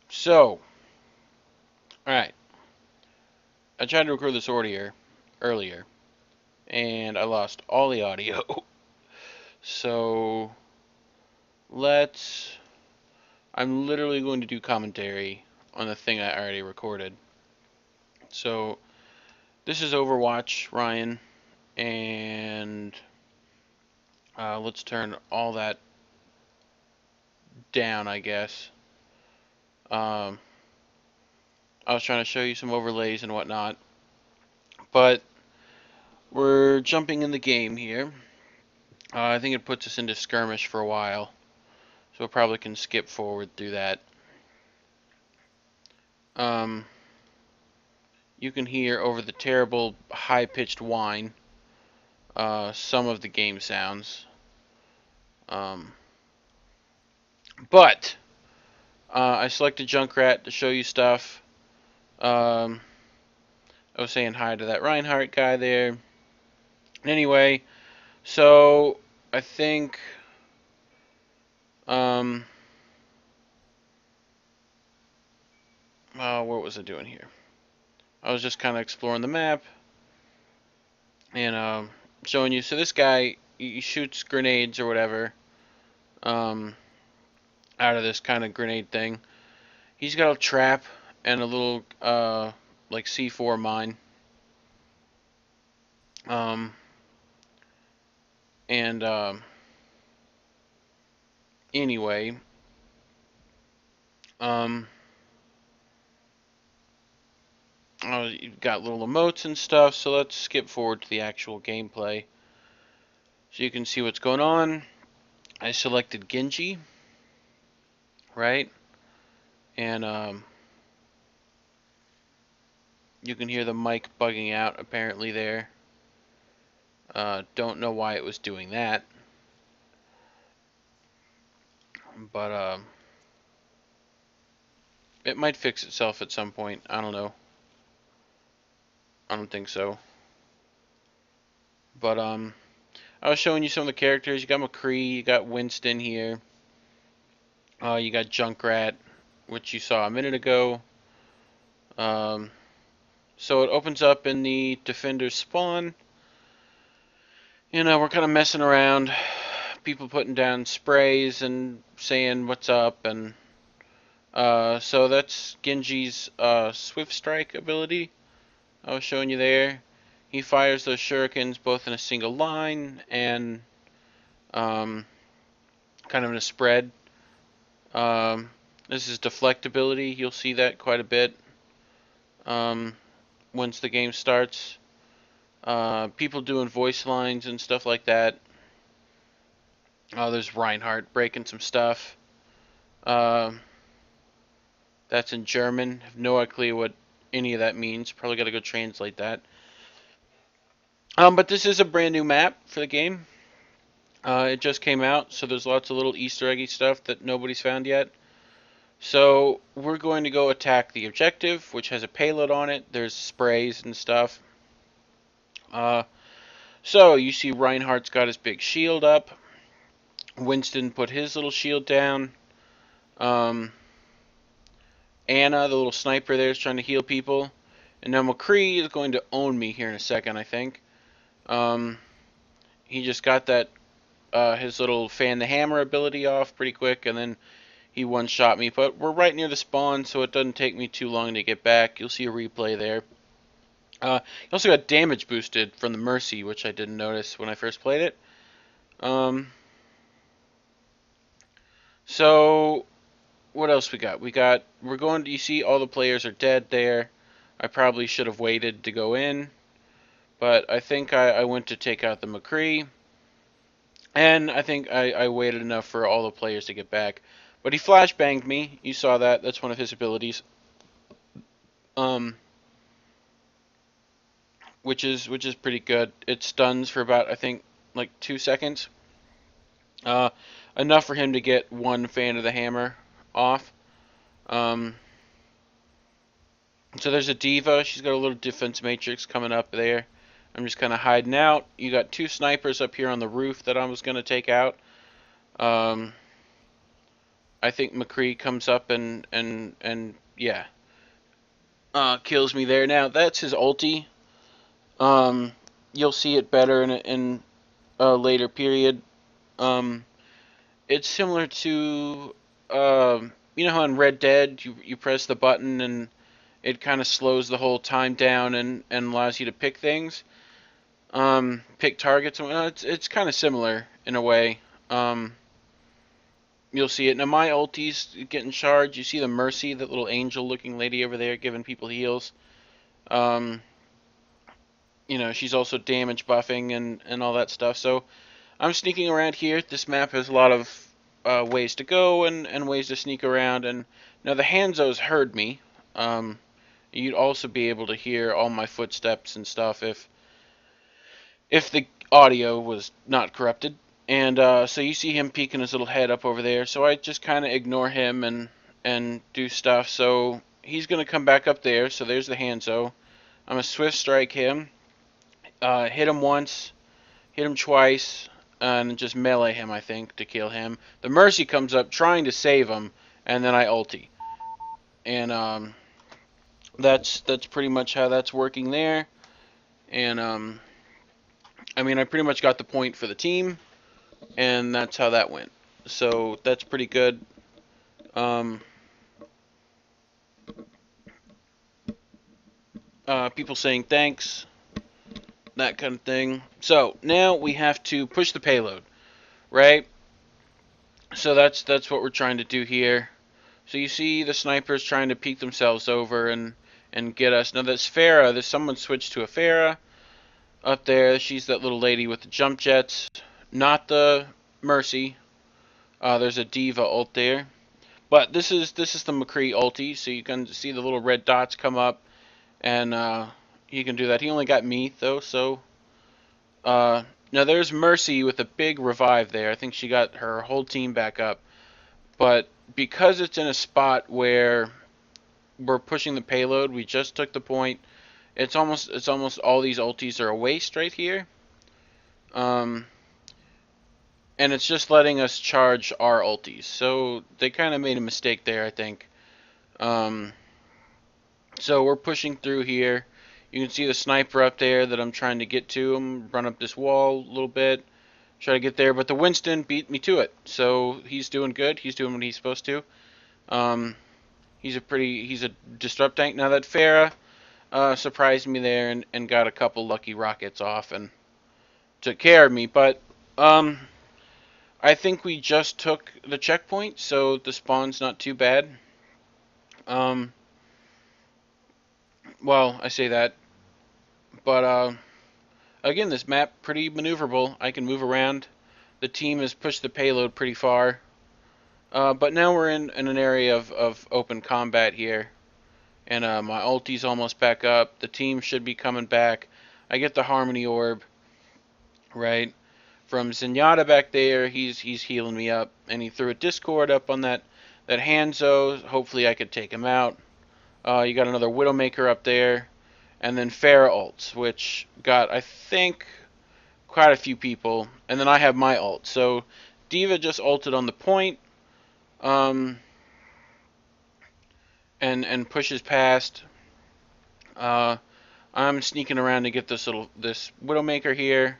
So, alright. I tried to record this earlier, and I lost all the audio. So, let's. I'm literally going to do commentary on the thing I already recorded. So, this is Overwatch, Ryan, and let's turn all that down, I guess. Um, I was trying to show you some overlays and whatnot, but we're jumping in the game here. I think it puts us into skirmish for a while, so we probably can skip forward through that. Um, you can hear over the terrible high-pitched whine some of the game sounds. Um, but I selected Junkrat to show you stuff. I was saying hi to that Reinhardt guy there. Anyway, so I think um, what was I doing here? I was just kind of exploring the map and showing you. So this guy, he shoots grenades or whatever um, out of this kind of grenade thing. He's got a trap and a little like C4 mine. Um, and anyway, um, you've got little emotes and stuff. So let's skip forward to the actual gameplay, so you can see what's going on. I selected Genji, right? And you can hear the mic bugging out apparently there. Don't know why it was doing that, but it might fix itself at some point. I don't know. I don't think so. But I was showing you some of the characters. You got McCree, you got Winston here. You got Junkrat, which you saw a minute ago. Um, so it opens up in the Defender's spawn. You know, we're kind of messing around. People putting down sprays and saying what's up, and so that's Genji's Swift Strike ability I was showing you there. He fires those shurikens both in a single line and um, kind of in a spread. Um, this is deflect ability. You'll see that quite a bit um, once the game starts. People doing voice lines and stuff like that. There's Reinhardt breaking some stuff. That's in German. Have no idea what any of that means. Probably got to go translate that. But this is a brand new map for the game. It just came out, so there's lots of little Easter eggy stuff that nobody's found yet. So we're going to go attack the objective, which has a payload on it. There's sprays and stuff. So you see Reinhardt's got his big shield up. Winston put his little shield down. Anna, the little sniper there, is trying to heal people. And now McCree is going to own me here in a second, I think. He just got that his little fan the hammer ability off pretty quick, and then he one-shot me. But we're right near the spawn, so it doesn't take me too long to get back. You'll see a replay there. He also got damage boosted from the Mercy, which I didn't notice when I first played it. So what else we got? We're going to, you see all the players are dead there. I probably should have waited to go in, but I think I went to take out the McCree, and I think I waited enough for all the players to get back. But he flashbanged me. You saw that. That's one of his abilities. Which is pretty good. It stuns for about, I think, like 2 seconds. Enough for him to get one fan of the hammer off. So there's a diva. She's got a little defense matrix coming up there. I'm just kind of hiding out. You got 2 snipers up here on the roof that I was going to take out. I think McCree comes up and yeah, kills me there. Now that's his ulti. Um, you'll see it better in a later period. Um, it's similar to you know how in Red Dead you press the button and it kind of slows the whole time down and allows you to pick things, pick targets and whatnot. It's kind of similar in a way. Um, you'll see it. Now my ulti's getting charged. You see the Mercy, that little angel-looking lady over there giving people heals. Um, you know, she's also damage buffing and all that stuff. So I'm sneaking around here. This map has a lot of ways to go and ways to sneak around. And now the Hanzos heard me. You'd also be able to hear all my footsteps and stuff if the audio was not corrupted. And so you see him peeking his little head up over there. So I just kind of ignore him and do stuff. So he's gonna come back up there. So there's the Hanzo. I'm gonna swift strike him. Hit him once. Hit him twice. And just melee him, I think, to kill him. The Mercy comes up trying to save him, and then I ulti. And that's pretty much how that's working there. And I mean, I pretty much got the point for the team, and that's how that went. So that's pretty good. People saying thanks, that kind of thing. So now we have to push the payload, right? So that's what we're trying to do here. So you see the snipers trying to peek themselves over and get us. Now this Pharah, there's someone switched to a Pharah up there. She's that little lady with the jump jets, not the Mercy. There's a Diva ult there, but this is the McCree ulti. So you can see the little red dots come up, and he can do that. He only got me though, so now there's Mercy with a big revive there. I think she got her whole team back up, but because it's in a spot where we're pushing the payload, we just took the point. It's almost all these ultis are a waste right here. And it's just letting us charge our ultis. So they kind of made a mistake there, I think. So we're pushing through here. You can see the sniper up there that I'm trying to get to him. Run up this wall a little bit. Try to get there, but the Winston beat me to it. So he's doing good. He's doing what he's supposed to. He's a disrupt tank. Now that Pharah surprised me there and got a couple lucky rockets off and took care of me. But I think we just took the checkpoint, so the spawn's not too bad. Well, I say that, but again, this map pretty maneuverable. I can move around. The team has pushed the payload pretty far, but now we're in an area of open combat here, and my ulti's almost back up. The team should be coming back. I get the Harmony Orb, right, from Zenyatta back there. He's healing me up, and he threw a Discord up on that Hanzo. Hopefully I could take him out. You got another Widowmaker up there, and then Pharah ults, which got, I think, quite a few people, and then I have my ult. So Diva just ulted on the point, and pushes past. I'm sneaking around to get this Widowmaker here,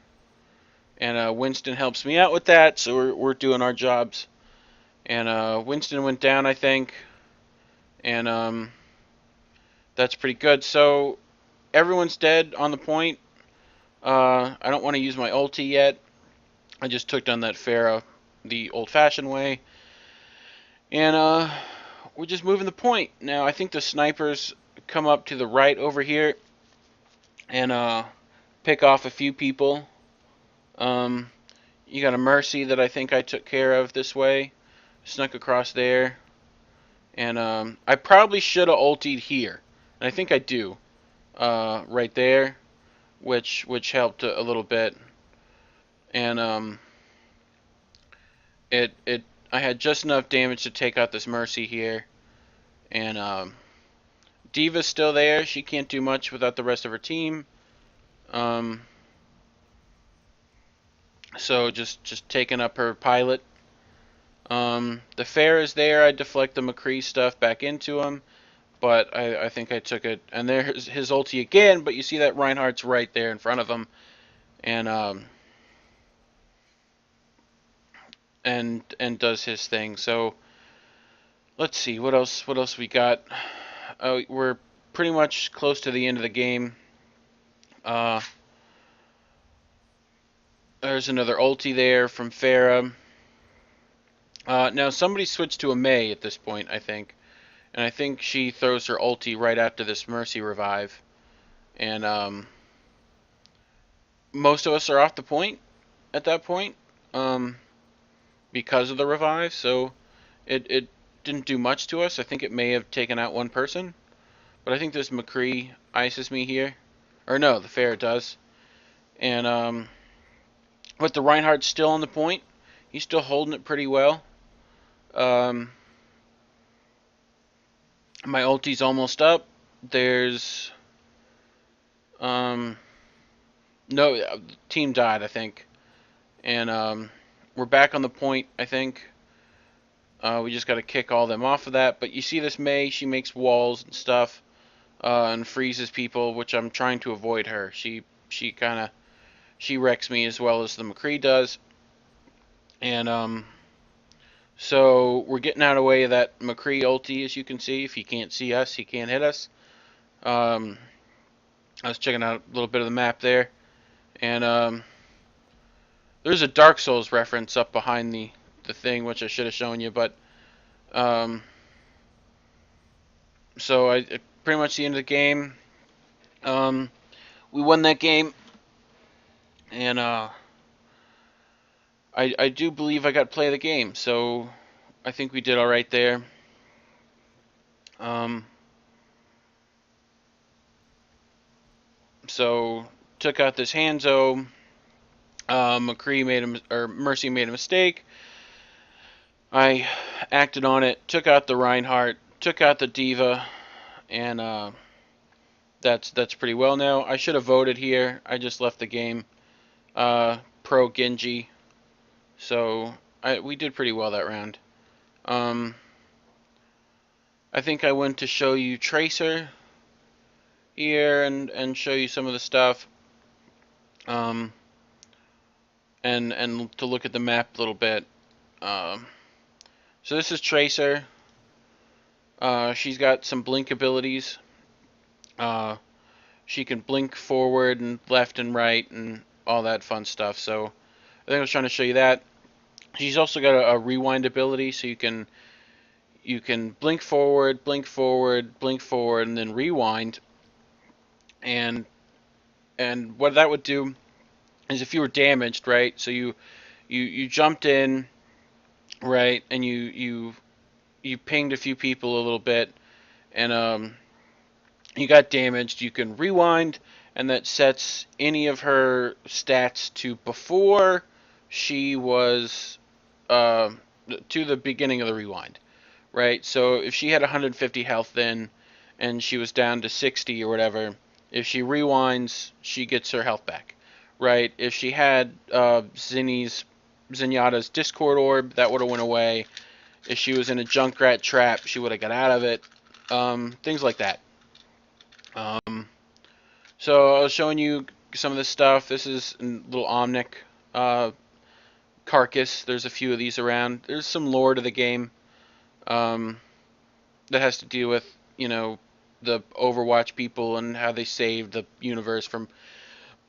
and Winston helps me out with that. So we're doing our jobs, and Winston went down, I think, and that's pretty good. So everyone's dead on the point. I don't want to use my ulti yet. I just took down that Pharah the old-fashioned way. And we're just moving the point. Now, I think the snipers come up to the right over here and pick off a few people. You got a Mercy that I think I took care of this way. Snuck across there. And I probably should have ultied here. And I think I do. Right there. Which helped a little bit. And I had just enough damage to take out this Mercy here. And Diva's still there. She can't do much without the rest of her team. So just taking up her pilot. The fair is there. I deflect the McCree stuff back into him, but I think I took it. And there's his ulti again, but you see that Reinhardt's right there in front of him, and and does his thing. So let's see what else. What else we got? We're pretty much close to the end of the game. Uh, there's another ulti there from Pharah. Now somebody switched to a Mei at this point, I think. And I think she throws her ulti right after this Mercy revive. And most of us are off the point at that point because of the revive. So it didn't do much to us. I think it may have taken out one person. But I think this McCree ices me here. Or no, the Fair does. And but the Reinhardt's still on the point. He's still holding it pretty well. My ulti's almost up. There's no team died, I think, and we're back on the point. I think we just got to kick all them off of that. But you see this Mei, she makes walls and stuff and freezes people, which I'm trying to avoid her. She wrecks me as well as the McCree does, and so we're getting out of the way of that McCree ulti, as you can see. If he can't see us, he can't hit us. I was checking out a little bit of the map there, and there's a Dark Souls reference up behind the thing, which I should have shown you, but um, so pretty much the end of the game. We won that game, and I do believe I got to play the game, so I think we did all right there. So took out this Hanzo. McCree Mercy made a mistake. I acted on it, took out the Reinhardt, took out the Diva, and that's pretty well now. I should have voted here. I just left the game pro Genji, so we did pretty well that round. I think I went to show you Tracer here and show you some of the stuff, and to look at the map a little bit. So this is Tracer. She's got some blink abilities. She can blink forward and left and right and all that fun stuff. So I think I was trying to show you that. She's also got a rewind ability, so you can blink forward, blink forward, blink forward, and then rewind. And what that would do is if you were damaged, right? So you jumped in, right, and you pinged a few people a little bit, and you got damaged. You can rewind, and that sets any of her stats to before she was to the beginning of the rewind, right? So if she had 150 health then, and she was down to 60 or whatever, if she rewinds, she gets her health back, right? If she had Zenyatta's Discord Orb, that would have went away. If she was in a Junkrat trap, she would have got out of it. Things like that. So I was showing you some of this stuff. This is a little Omnic carcass. There's a few of these around. There's some lore to the game that has to do with, the Overwatch people and how they saved the universe from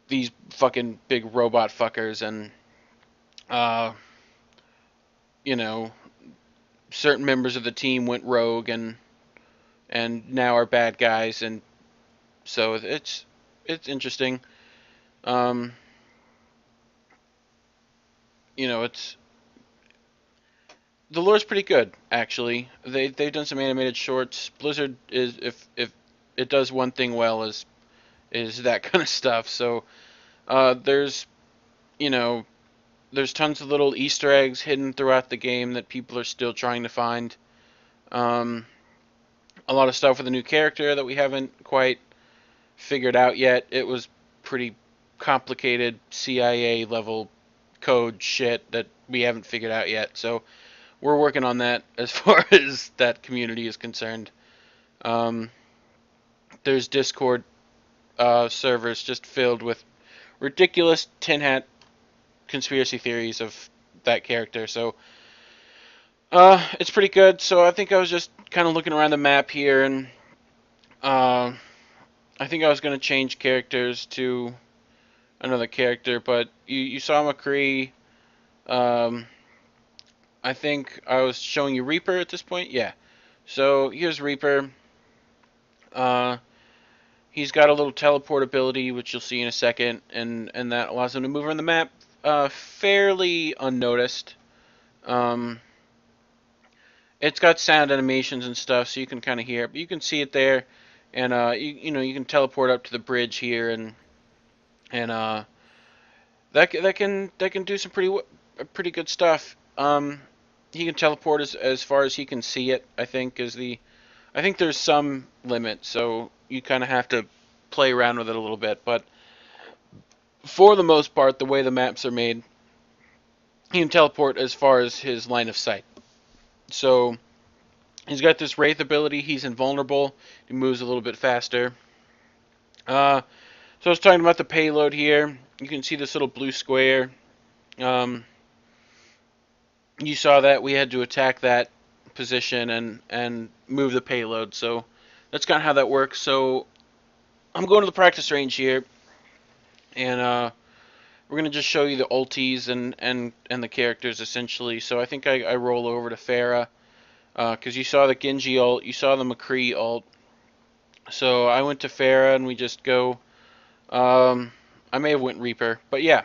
these fucking big robot fuckers, and certain members of the team went rogue and now are bad guys, and so it's interesting. It's the lore's pretty good, actually. They've done some animated shorts. Blizzard is, if it does one thing well, is that kind of stuff. So there's there's tons of little Easter eggs hidden throughout the game that people are still trying to find. A lot of stuff with a new character that we haven't quite figured out yet. It was pretty complicated CIA level code shit that we haven't figured out yet. So we're working on that as far as that community is concerned. Um, there's Discord servers just filled with ridiculous tin hat conspiracy theories of that character. So it's pretty good. So I think I was just kind of looking around the map here, and uh, I think I was going to change characters to another character, but you saw McCree. Um, I think I was showing you Reaper at this point. Yeah. So here's Reaper. Uh, he's got a little teleport ability, which you'll see in a second, and that allows him to move around the map fairly unnoticed. Um, it's got sound animations and stuff, so you can kind of hear it, but you can see it there, and you can teleport up to the bridge here, and that can do some pretty good stuff. He can teleport as far as he can see it. I think there's some limit, so you kind of have to play around with it a little bit. But for the most part, the way the maps are made, he can teleport as far as his line of sight. So he's got this Wraith ability. He's invulnerable. He moves a little bit faster. So I was talking about the payload here. You can see this little blue square. Um, you saw that we had to attack that position and move the payload. So that's kind of how that works. So I'm going to the practice range here, and we're gonna just show you the ultis and the characters essentially. So I think I roll over to Pharah because you saw the Genji ult, you saw the McCree ult. So I went to Pharah and we just go. I may have went Reaper, but yeah.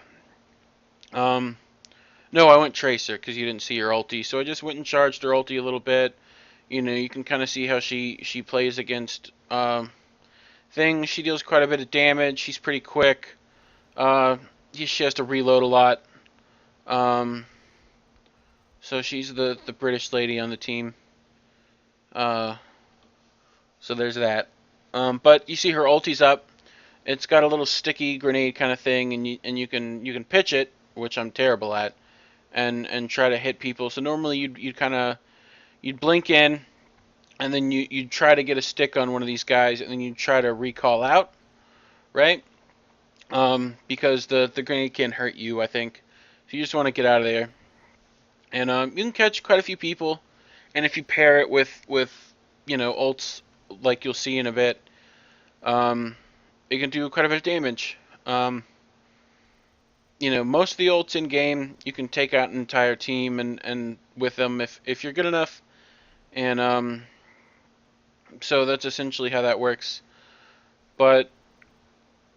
No, I went Tracer because you didn't see her ulti. So I just went and charged her ulti a little bit. You know, you can kind of see how she plays against things. She deals quite a bit of damage. She's pretty quick. She has to reload a lot. So she's the British lady on the team. So there's that. But you see her ulti's up. It's got a little sticky grenade kind of thing, and you can pitch it, which I'm terrible at, and try to hit people. So normally you'd blink in, and then you'd try to get a stick on one of these guys, and then you'd try to recall out, right? Because the grenade can hurt you, I think. So you just want to get out of there. And you can catch quite a few people, and if you pair it with ults like you'll see in a bit, it can do quite a bit of damage. Most of the ults in game you can take out an entire team and with them if you're good enough, and so that's essentially how that works. But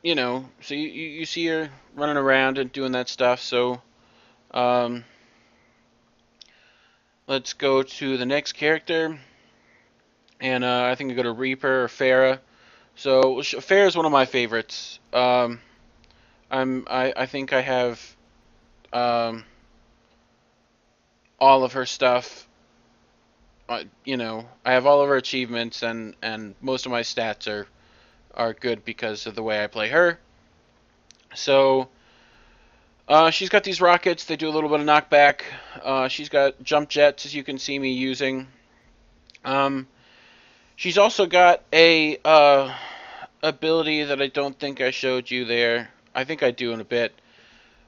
so you see her running around and doing that stuff. So let's go to the next character, and I think I go to Reaper or Pharah. So Pharah is one of my favorites. I think I have all of her stuff. I have all of her achievements, and most of my stats are good because of the way I play her. So she's got these rockets. They do a little bit of knockback. She's got jump jets, as you can see me using. She's also got a ability that I don't think I showed you there. I think I do in a bit,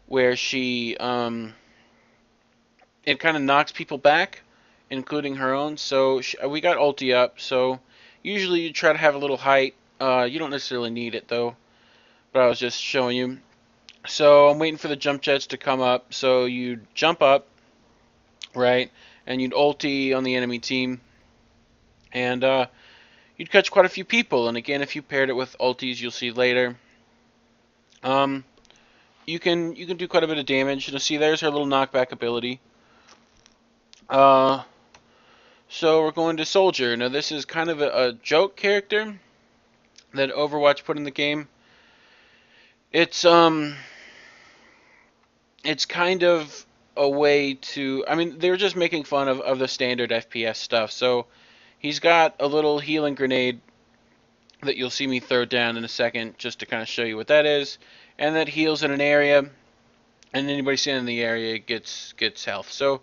where she it kind of knocks people back, including her own. So we got ulti up. So usually you try to have a little height. You don't necessarily need it though, but I was just showing you. So I'm waiting for the jump jets to come up. So you jump up, right, and you'd ulti on the enemy team, and you'd catch quite a few people. And again, if you paired it with ultis, you'll see later. You can do quite a bit of damage. You'll see there's her little knockback ability. So we're going to Soldier. Now this is kind of a joke character that Overwatch put in the game. It's kind of a way to, I mean, they were just making fun of the standard FPS stuff. So he's got a little healing grenade that you'll see me throw down in a second, just to kind of show you what that is, and that heals in an area, and anybody standing in the area gets health. So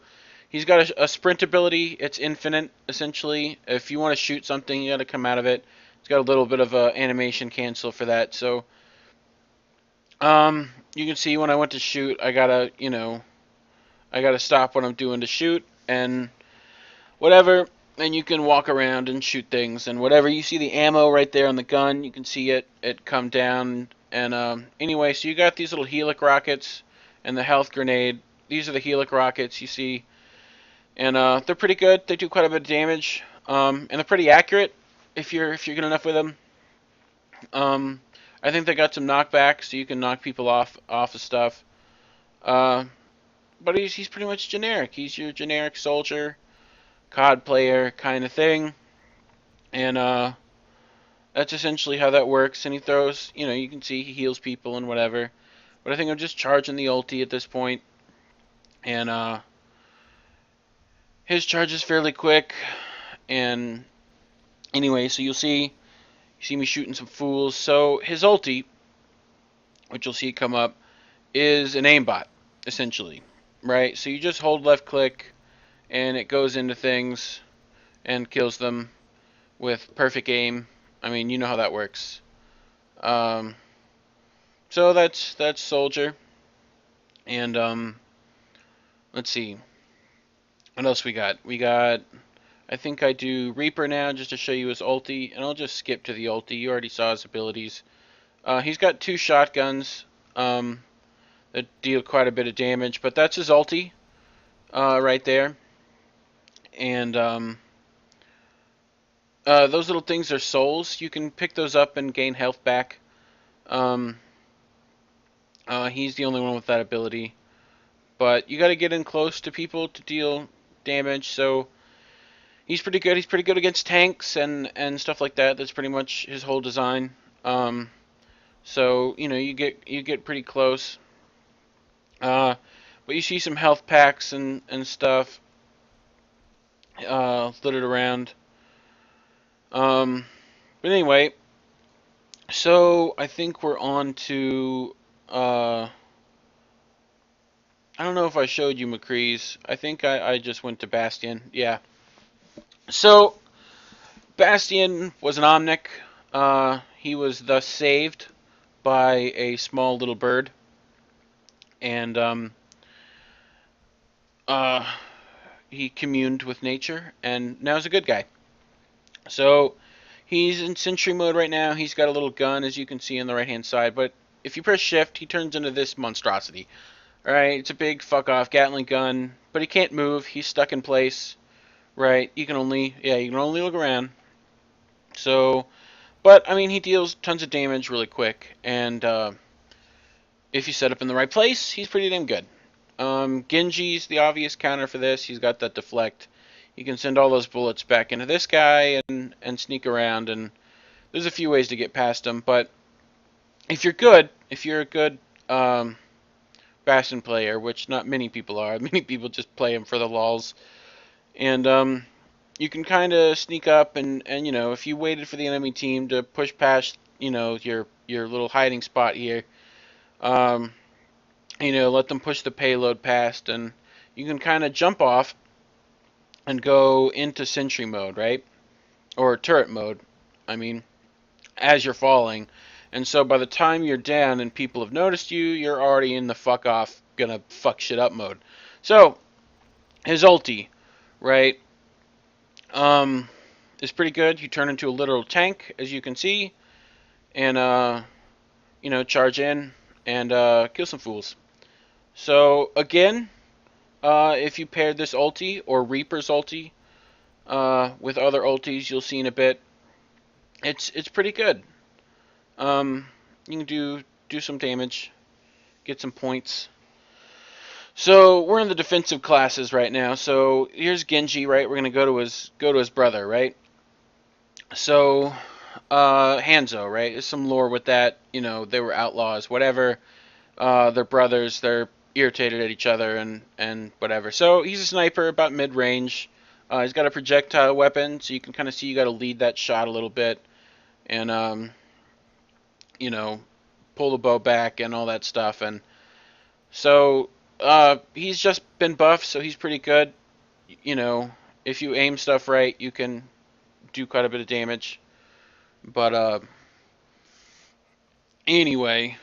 He's got a sprint ability. It's infinite, essentially. If you want to shoot something, you got to come out of it. It's got a little bit of a animation cancel for that. So, you can see when I went to shoot, I gotta, I gotta stop what I'm doing to shoot and whatever. And you can walk around and shoot things and whatever. You see the ammo right there on the gun. You can see it come down. And anyway, so you got these little helic rockets and the health grenade. These are the helic rockets you see. And they're pretty good. They do quite a bit of damage, and they're pretty accurate if you're good enough with them. Um, I think they got some knockback, so you can knock people off of stuff. Uh, but he's pretty much generic. He's your generic soldier, COD player kind of thing, and that's essentially how that works. And he throws, you can see he heals people and whatever. But I think I'm just charging the ulti at this point, and his charge is fairly quick. And anyway, so you see me shooting some fools. So his ulti, which you'll see come up, is an aimbot, essentially, right? So you just hold left click, and it goes into things and kills them with perfect aim. I mean, you know how that works. Um, so that's soldier, and let's see, what else we got? I think I do Reaper now just to show you his ulti, and I'll just skip to the ulti. You already saw his abilities. He's got 2 shotguns that deal quite a bit of damage, but that's his ulti right there. And those little things are souls. You can pick those up and gain health back. He's the only one with that ability. But you got to get in close to people to deal damage, so he's pretty good. He's pretty good against tanks and stuff like that. That's pretty much his whole design. So you get pretty close. But you see some health packs and stuff littered around. But anyway, so I think we're on to. I don't know if I showed you McCree's. I think I just went to Bastion. Yeah. So Bastion was an Omnic. He was thus saved by a small little bird, and he communed with nature, and now he's a good guy. So he's in sentry mode right now. He's got a little gun, as you can see on the right-hand side, but if you press shift, he turns into this monstrosity. Alright, it's a big fuck-off Gatling gun, but he can't move. He's stuck in place. Right, you can only look around. So, but, I mean, he deals tons of damage really quick, and if you set up in the right place, he's pretty damn good. Genji's the obvious counter for this. He's got that deflect. You can send all those bullets back into this guy and sneak around, and there's a few ways to get past him, but if you're a good Bastion player, which not many people are, many people just play him for the lulz, and you can kind of sneak up and if you waited for the enemy team to push past your little hiding spot here, let them push the payload past, and you can kind of jump off and go into sentry mode, right? Or turret mode, I mean, as you're falling. And so by the time you're down and people have noticed you, you're already in the fuck off, gonna fuck shit up mode. So, his ulti, right, is pretty good. You turn into a literal tank, as you can see, and, charge in and kill some fools. So, again, if you paired this ulti, or Reaper's ulti, with other ultis you'll see in a bit, it's pretty good. You can do some damage, get some points. So we're in the defensive classes right now. So here's Genji, right? We're gonna go to his brother, right? So Hanzo, right? There's some lore with that. They were outlaws, whatever. They're brothers. They're irritated at each other and whatever. So he's a sniper, about mid-range. He's got a projectile weapon, so you can kind of see you got to lead that shot a little bit, and pull the bow back and all that stuff. And so he's just been buffed, so he's pretty good. you know, if you aim stuff right, you can do quite a bit of damage. But anyway,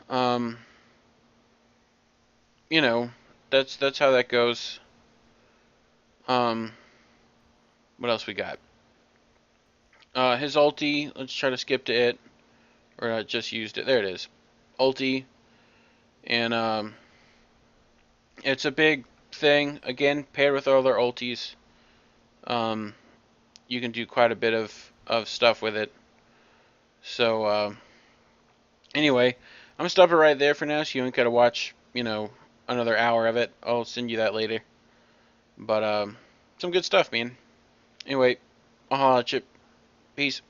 um, you know, that's how that goes. Um, what else we got? His ulti. Let's try to skip to it, or just used it. There it is, ulti, and it's a big thing. Again, paired with other ultis, um, you can do quite a bit of stuff with it. So anyway, I'm gonna stop it right there for now, so you ain't gotta watch, another hour of it. I'll send you that later. But some good stuff, man. Anyway, I'll holla at you. Peace.